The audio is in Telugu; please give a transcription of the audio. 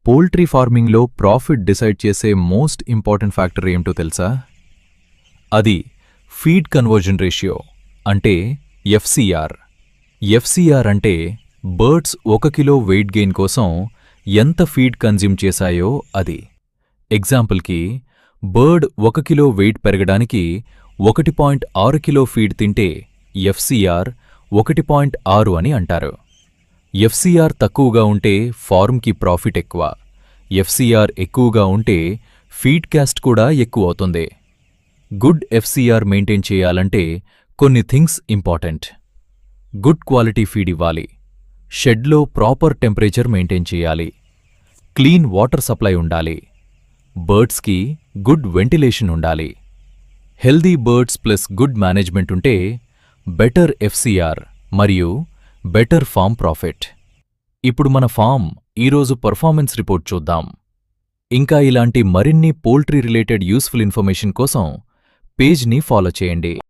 పోల్ట్రీ ఫార్మింగ్లో ప్రాఫిట్ డిసైడ్ చేసే మోస్ట్ ఇంపార్టెంట్ ఫ్యాక్టర్ ఏమిటో తెలుసా? అది ఫీడ్ కన్వర్జన్ రేషియో అంటే ఎఫ్సిఆర్. ఎఫ్సిఆర్ అంటే బర్డ్స్ 1 కిలో వెయిట్ గెయిన్ కోసం ఎంత ఫీడ్ కన్జ్యూమ్ చేశాయో అది. ఎగ్జాంపుల్కి, బర్డ్ 1 కిలో వెయిట్ పెరగడానికి 1.6 కిలో ఫీడ్ తింటే ఎఫ్సిఆర్ 1.6 అని అంటారు. ఎఫ్సిఆర్ తక్కువగా ఉంటే ఫార్మ్కి ప్రాఫిట్ ఎక్కువ. ఎఫ్సిఆర్ ఎక్కువగా ఉంటే ఫీడ్ కాస్ట్ కూడా ఎక్కువ అవుతుంది. గుడ్ ఎఫ్సిఆర్ మెయింటైన్ చేయాలంటే కొన్ని things important. Good quality feed ఇవ్వాలి. షెడ్లో ప్రాపర్ టెంపరేచర్ మెయింటైన్ చేయాలి. క్లీన్ వాటర్ సప్లై ఉండాలి. బర్డ్స్కి గుడ్ వెంటిలేషన్ ఉండాలి. Healthy birds plus good management ఉంటే బెటర్ ఎఫ్సిఆర్ మరియు బెటర్ ఫామ్ ప్రాఫిట్. ఇప్పుడు మన ఫామ్ ఈరోజు పర్ఫార్మెన్స్ రిపోర్ట్ చూద్దాం. ఇంకా ఇలాంటి మరిన్ని పోల్ట్రీ రిలేటెడ్ యూస్ఫుల్ ఇన్ఫర్మేషన్ కోసం పేజ్ని ఫాలో చేయండి.